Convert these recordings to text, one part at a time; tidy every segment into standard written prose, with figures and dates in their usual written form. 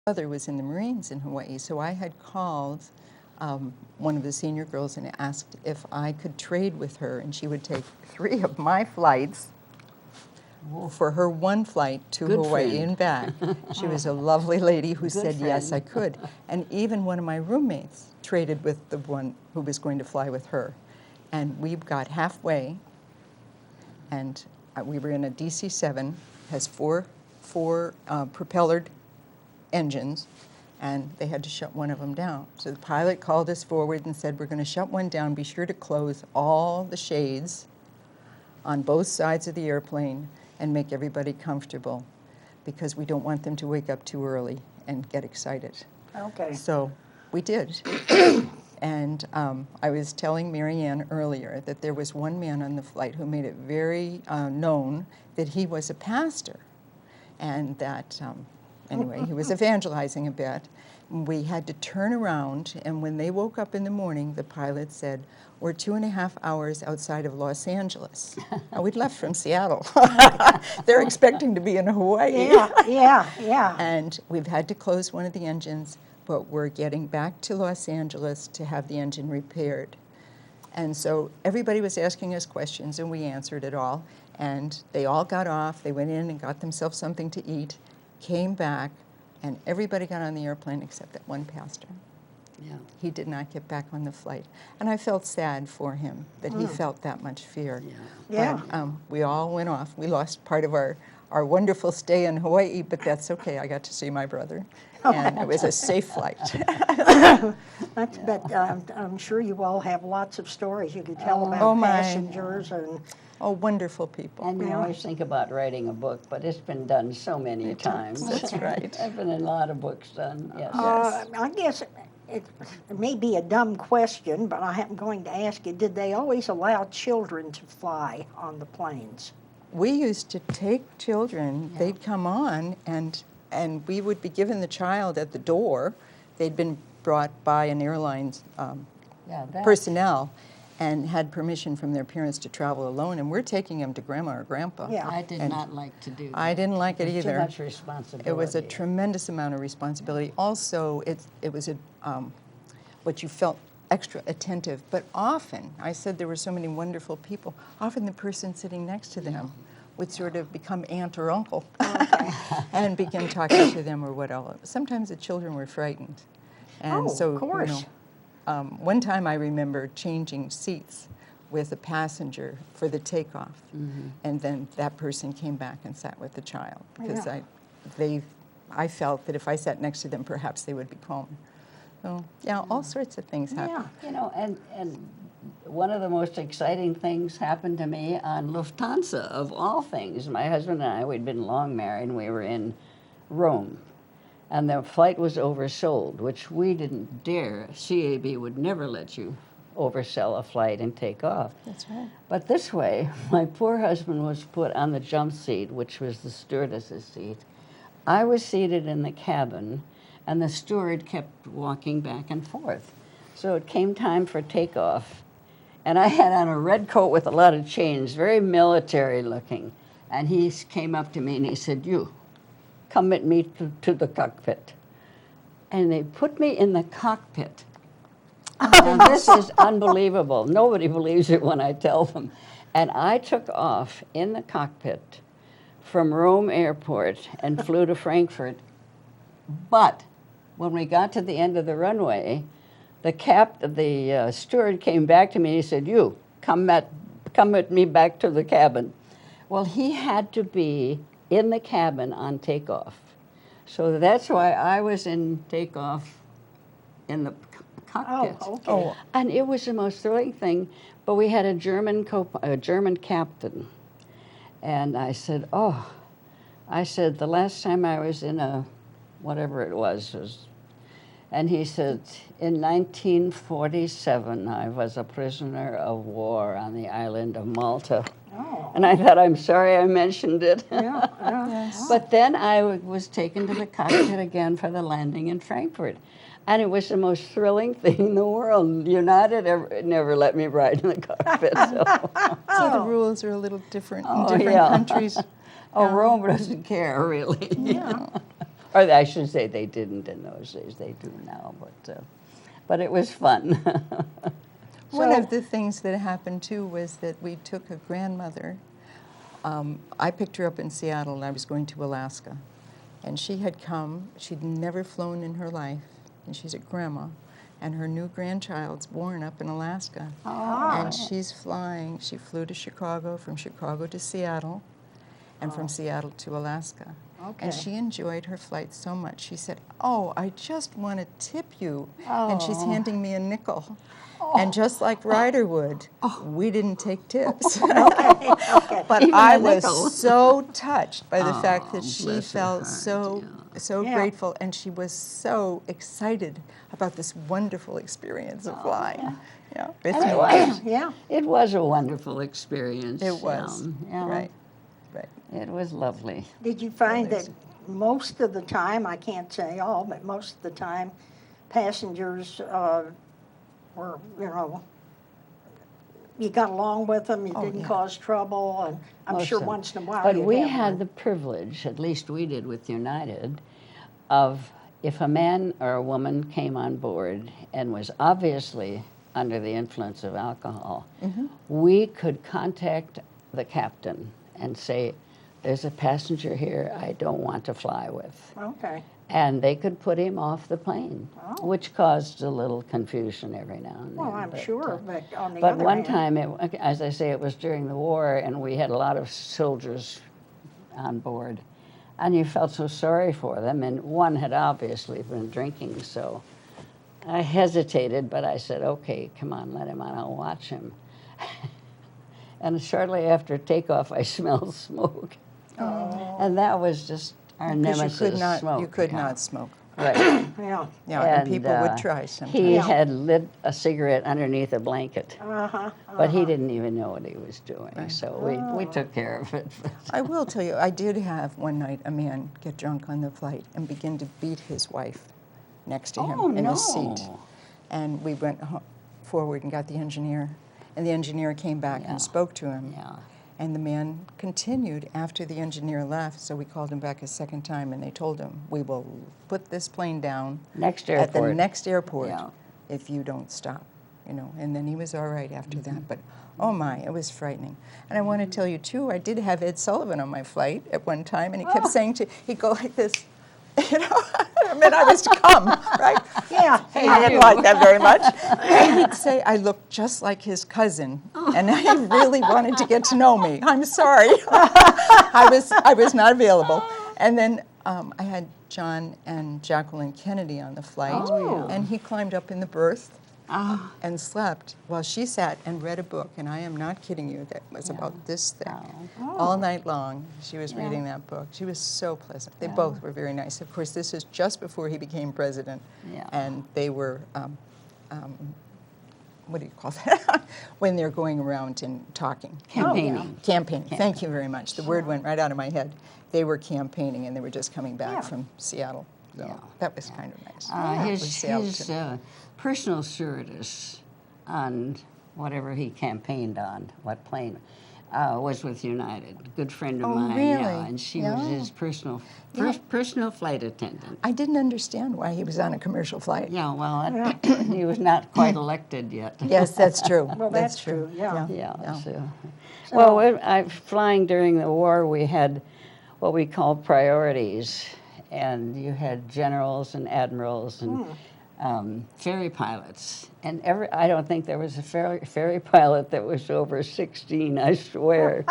brother was in the Marines in Hawaii, so I had called one of the senior girls and asked if I could trade with her, and she would take 3 of my flights for her 1 flight to Good Hawaii friend. and back. She was a lovely lady who Good said yes, I friend. could. And even one of my roommates traded with the one who was going to fly with her. And we got halfway, and we were in a DC-7, has four propellered engines, and they had to shut one of them down. So the pilot called us forward and said, we're going to shut one down, be sure to close all the shades on both sides of the airplane and make everybody comfortable, because we don't want them to wake up too early and get excited. Okay. So we did. And I was telling Marianne earlier that there was one man on the flight who made it very known that he was a pastor, and that, anyway, he was evangelizing a bit. We had to turn around, and when they woke up in the morning, the pilot said, we're 2.5 hours outside of Los Angeles. Now, we'd left from Seattle. They're expecting to be in Hawaii. Yeah. And we've had to close one of the engines, but we're getting back to Los Angeles to have the engine repaired. And so everybody was asking us questions, and we answered it all. And they all got off. They went in and got themselves something to eat, came back, and everybody got on the airplane except that one pastor. Yeah. He did not get back on the flight. And I felt sad for him that he felt that much fear. Yeah. But we all went off. We lost part of our wonderful stay in Hawaii, but that's okay. I got to see my brother. And it was a safe flight. But I'm sure you all have lots of stories you could tell about Oh, my. passengers and. Oh, wonderful people. And you always think about writing a book, but it's been done so many times. That's right. There's been a lot of books done, yes. I guess it may be a dumb question, but I'm going to ask you, did they always allow children to fly on the planes? We used to take children. They'd come on, and we would be given the child at the door. They'd been brought by an airline's personnel and had permission from their parents to travel alone, and we're taking them to grandma or grandpa. Yeah. I did not like to do that. I didn't like it either. Too much responsibility. It was a tremendous amount of responsibility. Also, it was what you felt extra attentive. But often, I said there were so many wonderful people, often the person sitting next to them would sort of become aunt or uncle and begin talking to them or whatever. Sometimes the children were frightened. And so, of course. One time I remember changing seats with a passenger for the takeoff, and then that person came back and sat with the child because I felt that if I sat next to them, perhaps they would be calmer. So yeah, all sorts of things happen. Yeah. You know, and one of the most exciting things happened to me on Lufthansa, of all things. My husband and I, we'd been long married, and we were in Rome. And the flight was oversold, which we didn't dare. CAB would never let you oversell a flight and take off. That's right. But this way, my poor husband was put on the jump seat, which was the stewardess's seat. I was seated in the cabin, and the steward kept walking back and forth. So it came time for takeoff, and I had on a red coat with a lot of chains, very military looking. And he came up to me and he said, "You, come with me to the cockpit." And they put me in the cockpit. Now, this is unbelievable. Nobody believes it when I tell them. And I took off in the cockpit from Rome Airport and flew to Frankfurt. But when we got to the end of the runway, the steward came back to me and he said, "You, come with me back to the cabin." Well, he had to be in the cabin on takeoff. So that's why I was in takeoff in the cockpit. Oh, okay. And it was the most thrilling thing, but we had a German captain. And I said, the last time I was in a, whatever it was, and he said, in 1947, I was a prisoner of war on the island of Malta. Oh. And I thought, I'm sorry I mentioned it. Yeah. Yes. But then I was taken to the cockpit again for the landing in Frankfurt. And it was the most thrilling thing in the world. United never let me ride in the cockpit. So the rules are a little different in Oh, different yeah. countries. Rome doesn't care, really. Yeah. Or I should say they didn't in those days. They do now, but it was fun. One of the things that happened too was that we took a grandmother. I picked her up in Seattle and I was going to Alaska. And she had come, she'd never flown in her life, and she's a grandma. And her new grandchild's born up in Alaska. Oh. And she's flying. She flew to Chicago, from Chicago to Seattle, and from Seattle to Alaska. Okay. And she enjoyed her flight so much. She said, "Oh, I just want to tip you." And she's handing me a nickel. And just like Ryder would, we didn't take tips. Okay. But Even I a was nickel. so touched by the fact that she bless her felt heart, so Yeah. grateful, and she was so excited about this wonderful experience of flying. Yeah, with And it me. was. Yeah. It was a wonderful experience. It was, yeah. right. It was lovely. Did you find that Amazing. most of the time, I can't say all, but most of the time, passengers were, you got along with them, you Oh, didn't yeah. cause trouble, and I'm Most sure of them. once in a while But you'd we have had one. the privilege, at least we did with United, of if a man or a woman came on board and was obviously under the influence of alcohol, we could contact the captain and say, "There's a passenger here I don't want to fly with." Okay. And they could put him off the plane, Oh. which caused a little confusion every now and then. Well, I'm sure, but on the But other one hand, time, as I say, it was during the war, and we had a lot of soldiers on board. And you felt so sorry for them, and one had obviously been drinking, so I hesitated, but I said, "Okay, come on, let him on, I'll watch him." And shortly after takeoff, I smelled smoke. And that was just our Because nemesis, smoke. you could yeah. not smoke. Right. yeah. Yeah, and people would try sometimes. He Yeah. had lit a cigarette underneath a blanket, Uh-huh. but he didn't even know what he was doing, so we took care of it. I will tell you, I did have one night a man get drunk on the flight and begin to beat his wife next to him Oh, in no. the seat. And we went forward and got the engineer, and the engineer came back Yeah. and spoke to him. Yeah. And the man continued after the engineer left, so we called him back a second time, and they told him, "We will put this plane down Next at the airport. next airport Yeah. if you don't stop." And then he was all right after Mm-hmm. that. But oh my, it was frightening. And I want to tell you too, I did have Ed Sullivan on my flight at one time, and he kept saying he'd go like this, I meant I was to come, right? Yeah. I didn't like that very much. And he'd say I looked just like his cousin, and he really wanted to get to know me. I'm sorry. I was not available. And then I had John and Jacqueline Kennedy on the flight, and he climbed up in the berth and slept while she sat and read a book. And I am not kidding you, that was about this thick. All night long, she was reading that book. She was so pleasant. They both were very nice. Of course, this is just before he became president, and they were, what do you call that? When they're going around and talking. Campaigning. Campaigning. Thank you very much. The word went right out of my head. They were campaigning, and they were just coming back Yeah. from Seattle. So Yeah. that was kind of nice. His With Seattle, too. personal stewardess on whatever he campaigned on, what plane, was with United. A good friend of Oh, mine, really? and she was his personal flight attendant. I didn't understand why he was on a commercial flight. Yeah, well, he was not quite elected yet. Yes, that's true. Well, that's true, yeah. Yeah. Well, flying during the war, we had what we called priorities, and you had generals and admirals and ferry pilots. And I don't think there was a ferry pilot that was over 16, I swear.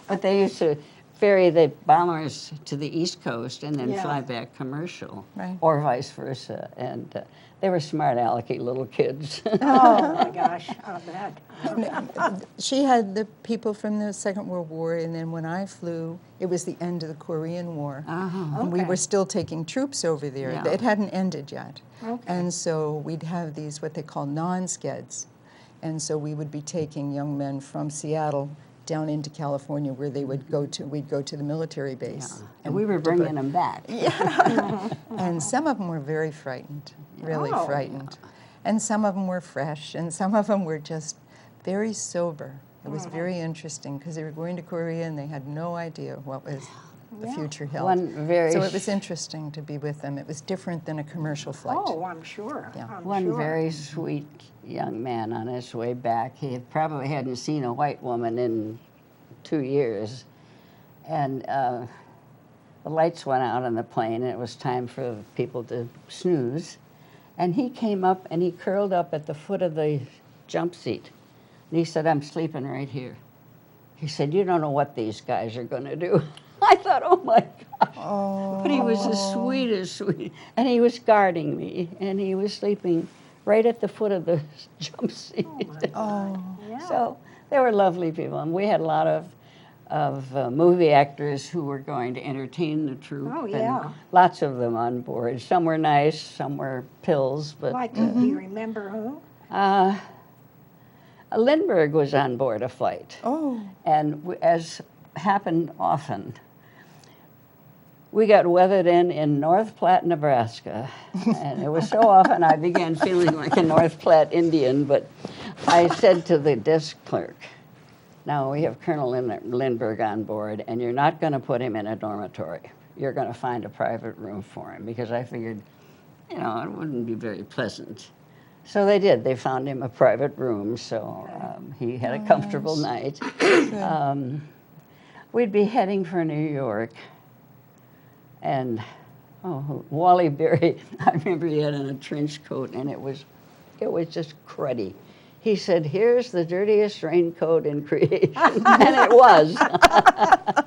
But they used to ferry the bombers to the East Coast and then fly back commercial, Right. or vice versa. And they were smart alecky little kids. Oh, my gosh, I bet. She had the people from the Second World War, and then when I flew, it was the end of the Korean War. And we Okay. were still taking troops over there. Yeah. It hadn't ended yet. Okay. And so we'd have these, what they call non-skeds. And so we would be taking young men from Seattle down into California, where they would we'd go to the military base. And we were bringing them back. And some of them were very frightened, really Oh. frightened. And some of them were fresh, and some of them were just very sober. It was very interesting because they were going to Korea and they had no idea what was the Yeah. future held. One very So it was interesting to be with them. It was different than a commercial flight. Oh, I'm sure. Yeah. I'm One sure. very sweet young man on his way back. He probably hadn't seen a white woman in 2 years. And the lights went out on the plane, and it was time for people to snooze. And he came up and he curled up at the foot of the jump seat. And he said, "I'm sleeping right here." He said, "You don't know what these guys are going to do." I thought, oh my gosh. Oh. But he was as sweet as sweet. And he was guarding me, and he was sleeping right at the foot of the jump seat. Oh. Yeah. So they were lovely people. And we had a lot of movie actors who were going to entertain the troupe. Oh, yeah. And lots of them on board. Some were nice, some were pills. But Like, do you remember who? Lindbergh was on board a flight. Oh. And as happened often, we got weathered in North Platte, Nebraska. And it was so often I began feeling like a North Platte Indian, but I said to the desk clerk, "Now we have Colonel Lindbergh on board, and you're not going to put him in a dormitory. You're going to find a private room for him," because I figured, it wouldn't be very pleasant. So they did. They found him a private room, so he had a comfortable night. We'd be heading for New York, and Wally Berry, I remember he had on a trench coat, and it was just cruddy. He said, "Here's the dirtiest raincoat in creation," and it was. That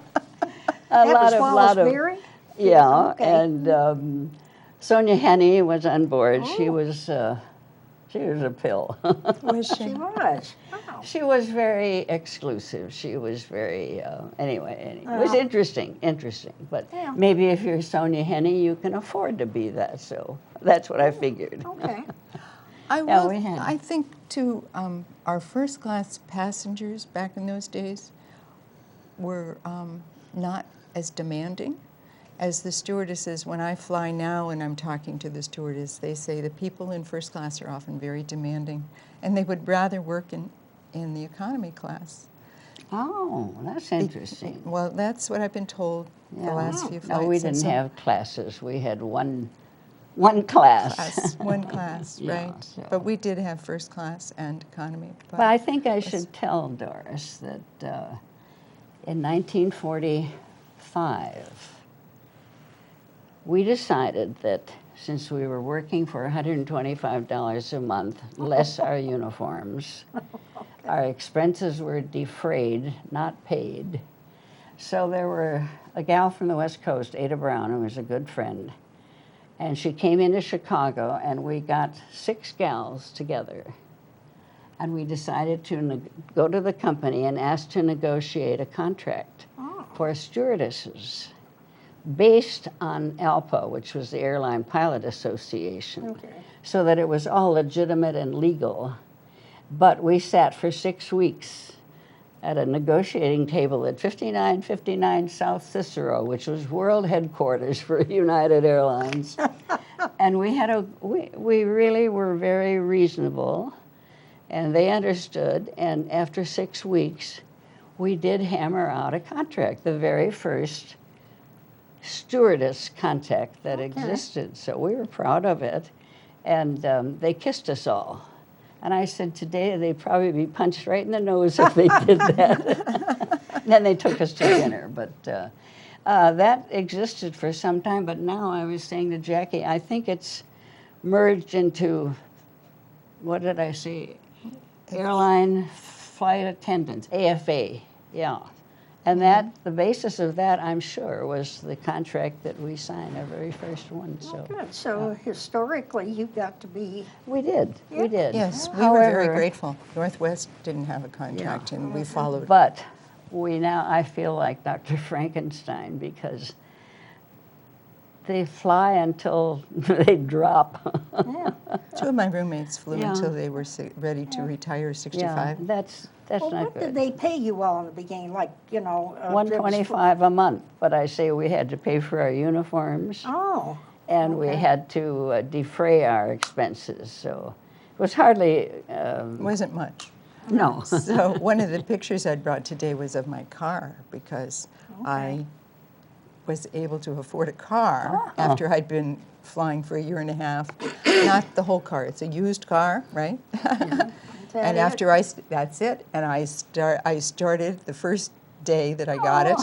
was Wallace Berry? Yeah, Okay. and Sonia Henne was on board. Oh. She was a pill. Was She she? was. Wow. She was very exclusive. She was very, anyway, it was interesting. But Yeah. maybe if you're Sonia Henne, you can afford to be that, so that's what I figured. Okay. Yeah, we had- I think, too, our first-class passengers back in those days were not as demanding as the stewardesses. When I fly now and I'm talking to the stewardess, they say the people in first class are often very demanding, and they would rather work in the economy class. Oh, that's interesting. Well, that's what I've been told the last few flights. No, we and didn't so- have classes. We had one class. one class, Yeah, right. so- But we did have first class and economy. But I think I should tell Doris that in 1945, we decided that since we were working for $125 a month, less our uniforms, our expenses were defrayed, not paid. So there were a gal from the West Coast, Ada Brown, who was a good friend, and she came into Chicago, and we got 6 gals together. And we decided to go to the company and ask to negotiate a contract for stewardesses based on ALPA, which was the Airline Pilot Association, Okay. so that it was all legitimate and legal. But we sat for 6 weeks at a negotiating table at 5959 South Cicero, which was world headquarters for United Airlines. And we really were very reasonable, and they understood. And after 6 weeks, we did hammer out a contract, the very first stewardess contract that existed. So we were proud of it, and they kissed us all. And I said, today they'd probably be punched right in the nose if they did that. And then they took us to dinner. But that existed for some time. But now I was saying to Jackie, I think it's merged into, what did I say? Airline flight attendants, AFA, yeah. And that, the basis of that, I'm sure, was the contract that we signed, our very first one. So Good. So historically, you got to be. we did. Yes, we were very However, grateful. Northwest didn't have a contract, and we followed. But I feel like Dr. Frankenstein, because they fly until they drop. Yeah. 2 of my roommates flew Yeah. until they were ready to retire, 65. Yeah, that's Well, not what good. did they pay you all in the beginning? Like, $125 a month, but I say we had to pay for our uniforms, Oh. and we okay. had to defray our expenses. So it was hardly It wasn't much. no. So one of the pictures I'd brought today was of my car, because I was able to afford a car Oh. after I'd been flying for a year and a half. Not the whole car, it's a used car, right? And after that's it. And I started the first day that I got it.